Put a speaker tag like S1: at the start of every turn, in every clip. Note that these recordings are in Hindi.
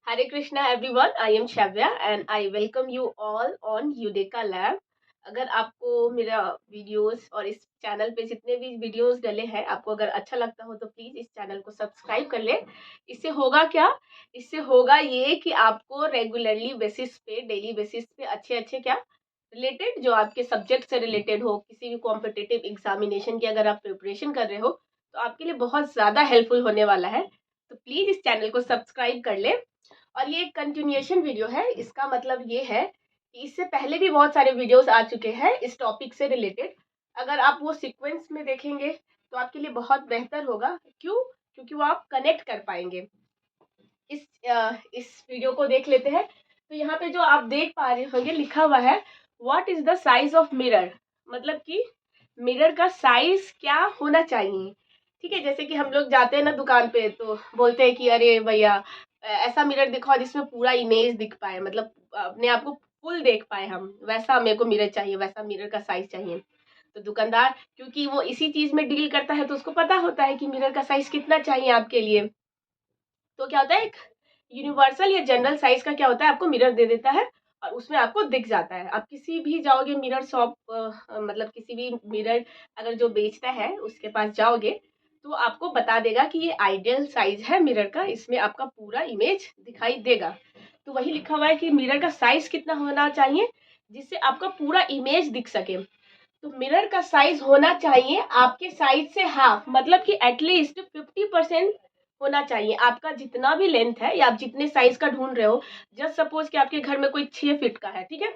S1: Hare Krishna everyone, I am Shavya and I welcome you all on Udeka Lab। अगर आपको मेरा वीडियोस और इस चैनल पे जितने भी वीडियोस डले हैं आपको अगर अच्छा लगता हो तो प्लीज़ इस चैनल को सब्सक्राइब कर ले। इससे होगा क्या? इससे होगा ये कि आपको रेगुलरली बेसिस पे डेली बेसिस पे अच्छे-अच्छे क्या रिलेटेड जो आपके सब्जेक्ट से रिलेटेड हो, किसी भी कॉम्पिटिटिव एग्जामिनेशन की अगर आप प्रिपरेशन कर रहे हो तो आपके लिए बहुत ज़्यादा हेल्पफुल होने वाला है। तो प्लीज़ इस चैनल को सब्सक्राइब कर ले। और ये एक कंटिन्यूएशन वीडियो है। इसका मतलब ये है कि इससे पहले भी बहुत सारे वीडियोस आ चुके हैं इस टॉपिक से रिलेटेड। अगर आप वो सीक्वेंस में देखेंगे तो आपके लिए बहुत बेहतर होगा। क्यों? क्योंकि वो आप कनेक्ट कर पाएंगे। इस वीडियो को देख लेते हैं। तो यहाँ पे जो आप देख पा रहे होंगे लिखा हुआ है what is the size of mirror, मतलब कि मिरर का साइज क्या होना चाहिए। ठीक है, जैसे कि हम लोग जाते हैं ना दुकान पे तो बोलते हैं कि अरे भैया ऐसा मिरर दिखाओ जिसमें पूरा इमेज दिख पाए, मतलब अपने आप को फुल देख पाए हम, वैसा मेरे को मिरर चाहिए, वैसा मिरर का साइज चाहिए। तो दुकानदार क्योंकि वो इसी चीज में डील करता है तो उसको पता होता है कि मिरर का साइज कितना चाहिए आपके लिए। तो क्या होता है, एक यूनिवर्सल या जनरल साइज का क्या होता है, आपको मिरर दे देता है और उसमें आपको दिख जाता है। आप किसी भी जाओगे मिरर शॉप, मतलब किसी भी मिरर अगर जो बेचता है उसके पास जाओगे तो आपको बता देगा कि ये आइडियल साइज है मिरर का, इसमें आपका पूरा इमेज दिखाई देगा। तो वही लिखा हुआ है कि मिरर का साइज कितना होना चाहिए जिससे आपका पूरा इमेज दिख सके। तो मिरर का साइज होना चाहिए आपके साइज से हाफ, मतलब कि एटलीस्ट 50% होना चाहिए। आपका जितना भी लेंथ है या आप जितने साइज का ढूंढ रहे हो, जस्ट सपोज कि आपके घर में कोई 6 फीट का है, ठीक है,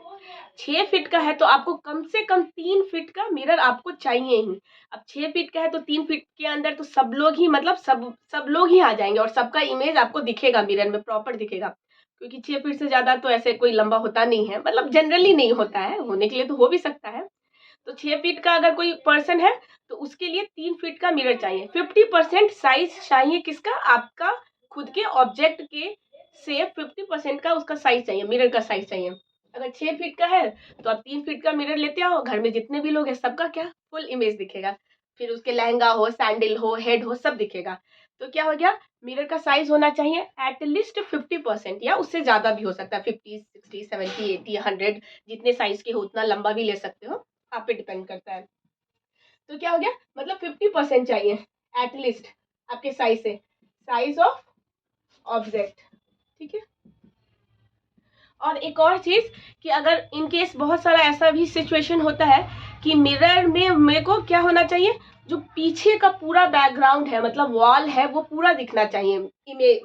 S1: 6 फीट का है तो आपको कम से कम 3 फीट का मिरर आपको चाहिए ही। अब 6 फीट का है तो 3 फीट के अंदर तो सब लोग ही, मतलब सब लोग ही आ जाएंगे और सबका इमेज आपको दिखेगा, मिरर में प्रॉपर दिखेगा। क्योंकि 6 फीट से ज्यादा तो ऐसे कोई लंबा होता नहीं है, मतलब जनरली नहीं होता है, होने के लिए तो हो भी सकता है। तो 6 फीट का अगर कोई पर्सन है तो उसके लिए 3 फीट का मिरर चाहिए। 50% साइज चाहिए किसका, आपका खुद के ऑब्जेक्ट के से 50% का उसका साइज चाहिए, मिरर का साइज चाहिए। अगर 6 फीट का है तो आप 3 फीट का मिरर लेते आओ, घर में जितने भी लोग हैं सबका क्या फुल इमेज दिखेगा। फिर उसके लहंगा हो, सैंडल हो, हेड हो, सब दिखेगा। तो क्या हो गया, मिरर का साइज होना चाहिए एटलीस्ट 50% या उससे ज्यादा भी हो सकता है, 50, 60, 70, 80, 100, जितने साइज के हो उतना लंबा भी ले सकते हो, आप पे डिपेंड करता है। तो क्या हो गया, मतलब 50% चाहिए एटलीस्ट आपके साइज से, साइज ऑफ ऑब्जेक्ट। ठीक है। और एक और चीज कि अगर इन केस बहुत सारा ऐसा भी सिचुएशन होता है कि मिरर में मेरे को क्या होना चाहिए, जो पीछे का पूरा बैकग्राउंड है, मतलब वॉल है, वो पूरा दिखना चाहिए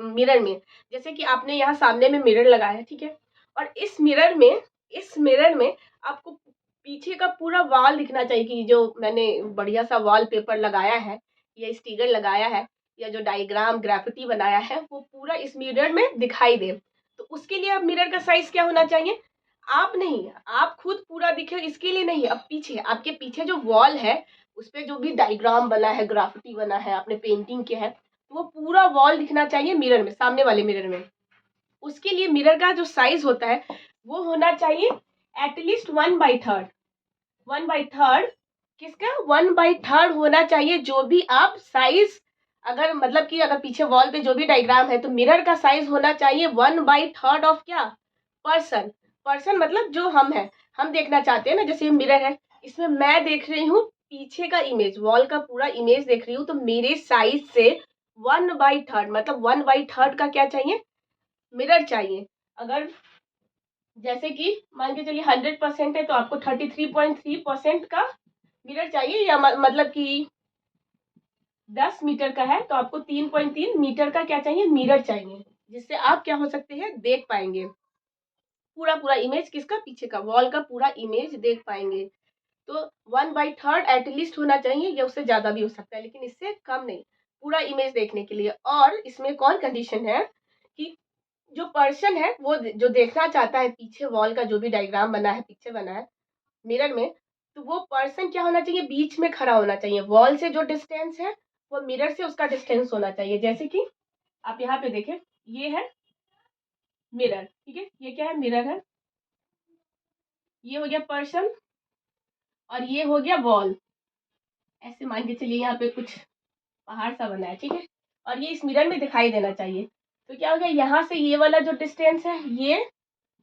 S1: मिरर में। जैसे कि आपने यहाँ सामने में मिरर लगाया है, ठीक है, और इस मिरर में आपको पीछे का पूरा वॉल दिखना चाहिए कि जो मैंने बढ़िया सा वॉल पेपर लगाया है या स्टिकर लगाया है या जो डायग्राम ग्राफिटी बनाया है वो पूरा इस मिरर में दिखाई दे। तो उसके लिए अब मिरर का साइज क्या होना चाहिए, आप नहीं, आप खुद पूरा दिखे इसके लिए नहीं, अब पीछे, आपके पीछे जो वॉल है उस पे जो भी डायग्राम बना है, ग्राफिटी बना है, आपने पेंटिंग किया है, तो वो पूरा वॉल दिखना चाहिए मिरर में, सामने वाले मिरर में। उसके लिए मिरर का जो साइज होता है वो होना चाहिए एटलीस्ट 1/3। 1/3 किसका, 1/3 होना चाहिए जो भी आप साइज, अगर मतलब कि अगर पीछे वॉल पे जो भी डायग्राम है तो मिरर का साइज होना चाहिए 1/3 ऑफ क्या, पर्सन। पर्सन मतलब जो हम है, हम देखना चाहते हैं ना, जैसे मिरर है, इसमें मैं देख रही हूँ पीछे का इमेज, वॉल का पूरा इमेज देख रही हूँ, तो मेरे साइज से 1/3 मतलब 1/3 का क्या चाहिए, मिरर चाहिए। अगर जैसे कि मान के चलिए 100% है तो आपको 33.3% का मिरर चाहिए, या मतलब कि 10 मीटर का है तो आपको 3.3 मीटर का क्या चाहिए, मिरर चाहिए, जिससे आप क्या हो सकते हैं, देख पाएंगे पूरा पूरा इमेज, किसका, पीछे का वॉल का पूरा इमेज देख पाएंगे। तो 1/3 एटलीस्ट होना चाहिए, या उससे ज्यादा भी हो सकता है लेकिन इससे कम नहीं, पूरा इमेज देखने के लिए। और इसमें कौन कंडीशन है कि जो पर्सन है वो जो देखना चाहता है पीछे वॉल का जो भी डायग्राम बना है, पीछे बना है मिरर में, तो वो पर्सन क्या होना चाहिए, बीच में खड़ा होना चाहिए। वॉल से जो डिस्टेंस है वो मिरर से उसका डिस्टेंस होना चाहिए। जैसे कि आप यहाँ पे देखें, ये है मिरर, ठीक है, ये क्या है, मिरर है, ये हो गया पर्सन और ये हो गया वॉल। ऐसे मान के चलिए यहाँ पे कुछ पहाड़ सा बना है, ठीक है, और ये इस मिरर में दिखाई देना चाहिए। तो क्या हो गया, यहाँ से ये वाला जो डिस्टेंस है ये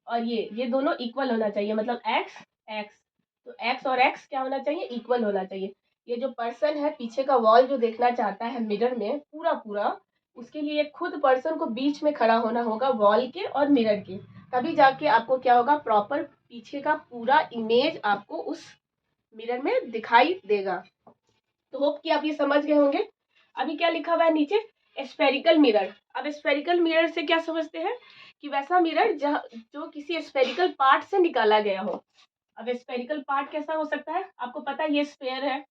S1: और ये दोनों इक्वल होना चाहिए, मतलब एक्स एक्स, तो एक्स और एक्स क्या होना चाहिए, इक्वल होना चाहिए। ये जो पर्सन है पीछे का वॉल जो देखना चाहता है मिरर में पूरा पूरा, उसके लिए खुद पर्सन को बीच में खड़ा होना होगा वॉल के और मिरर के, तभी जाके आपको क्या होगा, प्रॉपर पीछे का पूरा इमेज आपको उस मिरर में दिखाई देगा। तो होप कि आप ये समझ गए होंगे। अभी क्या लिखा हुआ है नीचे, स्फेरिकल मिरर। अब स्फेरिकल मिरर से क्या समझते हैं कि वैसा मिरर जो किसी स्फेरिकल पार्ट से निकाला गया हो। अब स्फेरिकल पार्ट कैसा हो सकता है, आपको पता है ये स्फेयर है,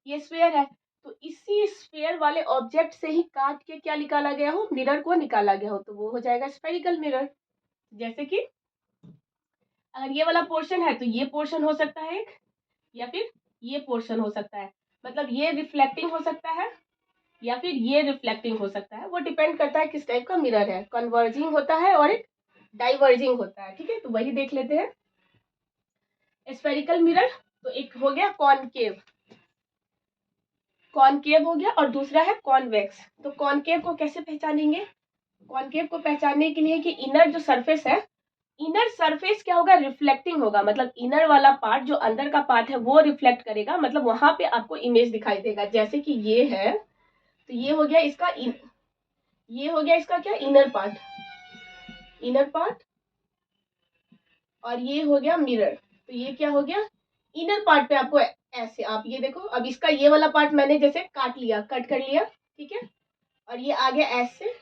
S1: ये स्फेयर है, तो इसी स्फेयर वाले ऑब्जेक्ट से ही काट के क्या निकाला गया हो, मिरर को निकाला गया हो, तो वो हो जाएगा स्फेरिकल मिरर। जैसे कि अगर ये वाला पोर्शन है तो ये पोर्शन हो सकता है एक, या फिर ये पोर्शन हो सकता है, मतलब ये रिफ्लेक्टिंग हो सकता है या फिर ये रिफ्लेक्टिंग हो सकता है, वो डिपेंड करता है किस टाइप का मिरर है, कन्वर्जिंग होता है और एक डाइवर्जिंग होता है। ठीक है, तो वही देख लेते हैं। स्फेरिकल मिरर तो एक हो गया कॉनकेव, कॉनकेव हो गया, और दूसरा है कॉन्वेक्स। तो कॉनकेव को कैसे पहचानेंगे, कॉनकेव को पहचानने के लिए कि इनर जो सरफेस है, इनर सरफेस क्या होगा, रिफ्लेक्टिंग होगा, मतलब इनर वाला पार्ट जो अंदर का पार्ट है वो रिफ्लेक्ट करेगा, मतलब वहां पे आपको इमेज दिखाई देगा। जैसे कि ये है, तो ये हो गया इसका ये हो गया इसका क्या, इनर पार्ट, इनर पार्ट, और ये हो गया मिरर, तो ये क्या हो गया, इनर पार्ट पे आपको ऐसे, आप ये देखो, अब इसका ये वाला पार्ट मैंने जैसे काट लिया, कट कर लिया, ठीक है, और ये आ गया ऐसे,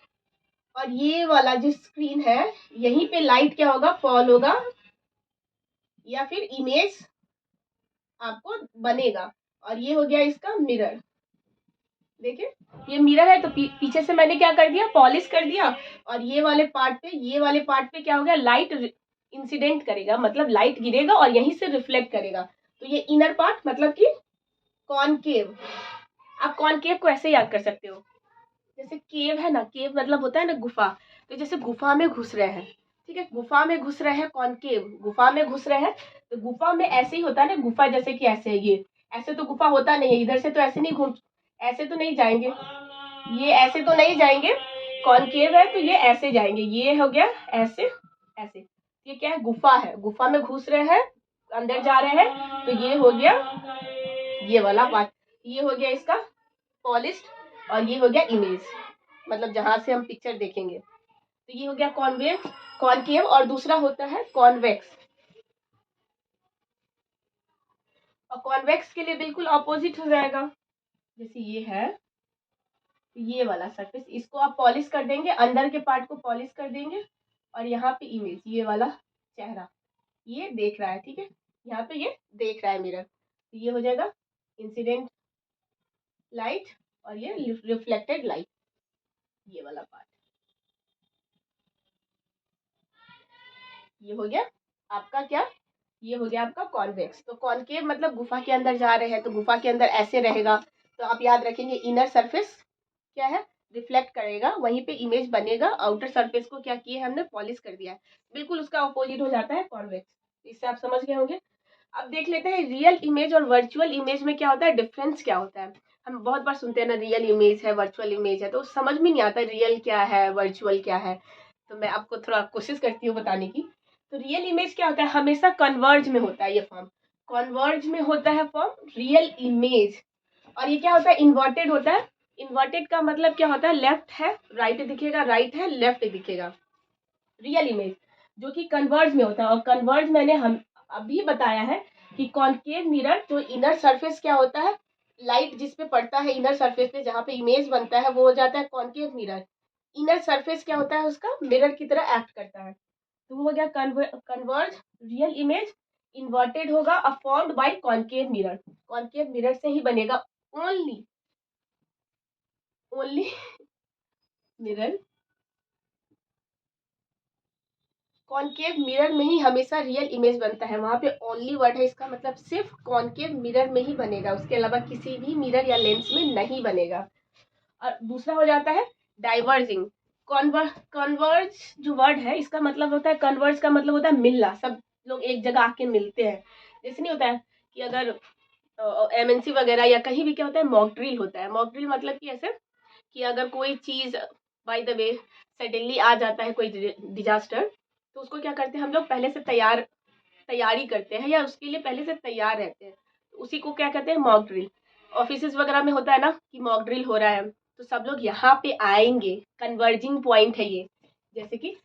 S1: और ये वाला जो स्क्रीन है यहीं पे लाइट क्या होगा, फॉल होगा या फिर इमेज आपको बनेगा, और ये हो गया इसका मिरर। देखिए ये मिरर है, तो पीछे से मैंने क्या कर दिया, पॉलिश कर दिया, और ये वाले पार्ट पे क्या हो गया, लाइट इंसिडेंट करेगा, मतलब लाइट गिरेगा और यहीं से रिफ्लेक्ट करेगा, तो ये इनर पार्ट मतलब कि कॉनकेव। आप कॉनकेव को ऐसे याद कर सकते हो, जैसे केव है ना, केव मतलब होता है ना गुफा, तो जैसे गुफा में घुस रहे हैं, ठीक है, गुफा में घुस रहे हैं, कॉनकेव गुफा में घुस रहे हैं, तो गुफा में ऐसे ही होता है ना, गुफा जैसे कि ऐसे है, ये ऐसे तो गुफा होता नहीं है, इधर से तो ऐसे नहीं घूम, ऐसे तो नहीं जाएंगे, ये ऐसे तो नहीं जाएंगे, कॉनकेव है तो ये ऐसे जाएंगे, ये हो गया ऐसे ऐसे, ये क्या है, गुफा है, गुफा में घुस रहे हैं, अंदर जा रहे हैं, तो ये हो गया ये वाला पार्ट, ये हो गया इसका पॉलिश्ड, और ये हो गया इमेज, मतलब जहां से हम पिक्चर देखेंगे, तो ये हो गया कॉनकेव, और दूसरा होता है कॉन्वेक्स, और कॉन्वेक्स के लिए बिल्कुल ऑपोजिट हो जाएगा। जैसे ये है, ये वाला सरफेस, इसको आप पॉलिश कर देंगे, अंदर के पार्ट को पॉलिश कर देंगे, और यहाँ पे इमेज, ये वाला चेहरा ये देख रहा है, ठीक है, यहाँ पे ये देख रहा है मिरर, तो ये हो जाएगा इंसिडेंट लाइट और ये रिफ्लेक्टेड लाइट, ये वाला पार्ट, ये हो गया आपका क्या, ये हो गया आपका कॉन्वेक्स। तो कॉनकेव मतलब गुफा के अंदर जा रहे हैं, तो गुफा के अंदर ऐसे रहेगा, तो आप याद रखेंगे इनर सरफेस क्या है, रिफ्लेक्ट करेगा, वहीं पे इमेज बनेगा, आउटर सरफेस को क्या किया है हमने, पॉलिश कर दिया है, बिल्कुल उसका अपोजिट हो जाता है कॉन्वेक्स। इससे आप समझ गए होंगे। अब देख लेते हैं रियल इमेज और वर्चुअल इमेज में क्या होता है, डिफरेंस क्या होता है। हम बहुत बार सुनते हैं ना, रियल इमेज है वर्चुअल इमेज है, तो समझ में नहीं आता रियल क्या है वर्चुअल क्या है, तो मैं आपको थोड़ा कोशिश करती हूँ बताने की। तो रियल इमेज क्या होता है, हमेशा कन्वर्ज में होता है ये फॉर्म, कन्वर्ज में होता है फॉर्म रियल इमेज, और ये क्या होता है, इन्वर्टेड होता है। इन्वर्टेड का मतलब क्या होता है, लेफ्ट है राइट दिखेगा, राइट है लेफ्ट दिखेगा। रियल इमेज जो कि कन्वर्ज में होता है, और कन्वर्ज मैंने हम अभी बताया है कि कॉनकेव मिरर जो इनर सरफेस क्या होता है, लाइट जिस पे पड़ता है इनर सरफेस पे जहाँ पे इमेज बनता है वो हो जाता है कॉनकेव मिरर। इनर सरफेस क्या होता है उसका, मिरर की तरह एक्ट करता है, तो वो हो गया कन्वर्ज रियल इमेज। इन्वर्टेड होगा formed by concave mirror, concave mirror से ही बनेगा only only mirror, concave mirror में ही हमेशा रियल इमेज बनता है, वहां पे ओनली वर्ड है, इसका मतलब सिर्फ कॉनकेव मिरर में ही बनेगा, उसके अलावा किसी भी मिरर या लेंस में नहीं बनेगा। और दूसरा हो जाता है डाइवर्जिंग। कन्वर्ज जो वर्ड है इसका मतलब होता है, कन्वर्ज का मतलब होता है मिलना, सब लोग एक जगह आके मिलते हैं। जैसे नहीं होता है कि अगर एमएनसी वगैरह या कहीं भी क्या होता है, मॉक ड्रिल होता है, मॉक ड्रिल मतलब कि ऐसे कि अगर कोई चीज़ बाय द वे सडनली आ जाता है, कोई डिजास्टर, तो उसको क्या करते हैं हम लोग, पहले से तैयारी करते हैं या उसके लिए पहले से तैयार रहते हैं। तो उसी को क्या कहते हैं, मॉक ड्रिल। ऑफिसेज वगैरह में होता है ना कि मॉक ड्रिल हो रहा है, तो सब लोग यहाँ पे आएंगे। कन्वर्जिंग पॉइंट है ये, जैसे कि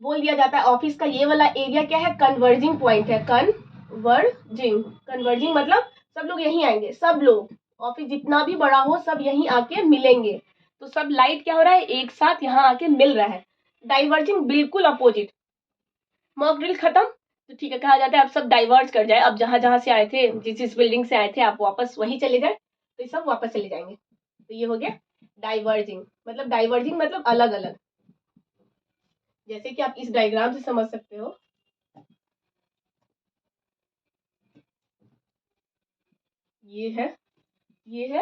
S1: बोल दिया जाता है ऑफिस का ये वाला एरिया क्या है, कन्वर्जिंग पॉइंट है। कन्वर्जिंग मतलब सब लोग यहीं आएंगे, सब लोग, ऑफिस जितना भी बड़ा हो सब यहीं आके मिलेंगे। तो सब लाइट क्या हो रहा है, एक साथ यहाँ आके मिल रहा है। डाइवर्जिंग बिल्कुल अपोजिट। मॉक ड्रिल खत्म, तो ठीक है, कहा जाता है अब सब डाइवर्ज कर जाए, अब जहां जहां से आए थे, जिस बिल्डिंग से आए थे, आप वापस वहीं चले जाए, तो ये सब वापस चले जाएंगे। तो ये हो गया डाइवर्जिंग मतलब अलग अलग। जैसे कि आप इस डायग्राम से समझ सकते हो, ये है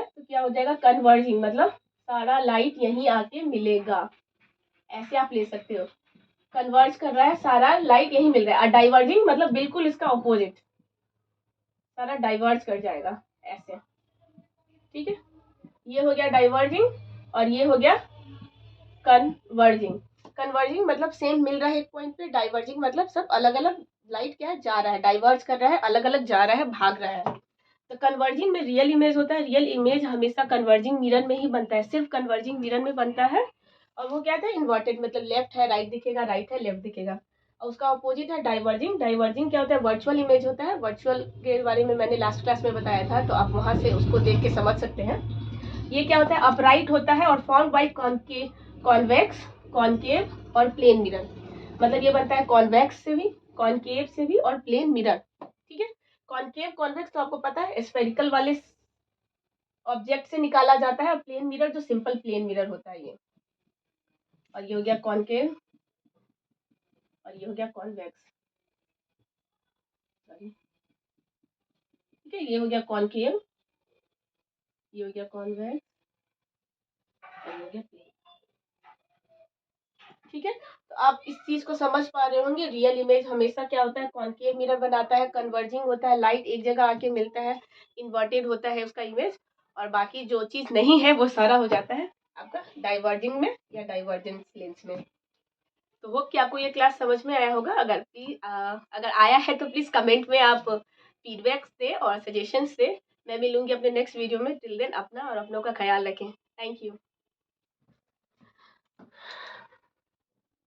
S1: तो क्या हो जाएगा, कन्वर्जिंग मतलब सारा लाइट यहीं आके मिलेगा, ऐसे आप ले सकते हो। कन्वर्ज कर रहा है, सारा लाइट यहीं मिल रहा है। और डाइवर्जिंग मतलब बिल्कुल इसका ऑपोजिट, सारा डाइवर्ज कर जाएगा ऐसे। ठीक है, ये हो गया डाइवर्जिंग और ये हो गया कन्वर्जिंग। कन्वर्जिंग मतलब सेम मिल रहा है एक पॉइंट पे, डाइवर्जिंग मतलब सब अलग अलग लाइट क्या है, जा रहा है, डाइवर्ज कर रहा है, अलग अलग जा रहा है, भाग रहा है। तो कन्वर्जिंग में रियल इमेज होता है, रियल इमेज हमेशा कन्वर्जिंग मिरर में ही बनता है, सिर्फ कन्वर्जिंग मिरर में बनता है। और वो क्या था, इन्वर्टेड, मतलब लेफ्ट है राइट दिखेगा, राइट है लेफ्ट दिखेगा। और उसका अपोजिट है डाइवर्जिंग। डाइवर्जिंग क्या होता है, वर्चुअल इमेज होता है। वर्चुअल के बारे में मैंने लास्ट क्लास में बताया था, तो आप वहां से उसको देख के समझ सकते हैं। ये क्या होता है, अपराइट होता है और फॉर्म बाई कॉन्वेक्स, कॉनकेव और प्लेन मिरर। मतलब ये बनता है कॉन्वेक्स से भी, कॉनकेव से भी और प्लेन मिरर। ठीक है, कॉनकेव कॉन्वेक्स तो आपको पता है, स्फेरिकल वाले ऑब्जेक्ट से निकाला जाता है, और प्लेन मिरर जो सिंपल प्लेन मिरर होता है ये। और ये हो गया कॉनकेव और ये हो गया कॉन्वेक्स, ठीक है, ये हो गया कॉनकेव, ये हो गया कॉन्वेक्स और ये हो गया प्लेन। ठीक है, तो आप इस चीज को समझ पा रहे होंगे, रियल इमेज हमेशा क्या होता है, कॉनकेव मिरर बनाता है, कन्वर्जिंग होता है, लाइट एक जगह आके मिलता है, इन्वर्टेड होता है उसका इमेज, और बाकी जो चीज नहीं है वो सारा हो जाता है आपका डाइवर्जिंग में या डाइवर्जेंस लेंस में। तो होप कि आपको ये क्लास समझ में आया होगा। अगर आया है तो प्लीज कमेंट में आप फीडबैक दे और सजेशंस दे। मैं मिलूंगी अपने नेक्स्ट वीडियो में। टिल देन अपना और अपनों का ख्याल रखें। Thank you.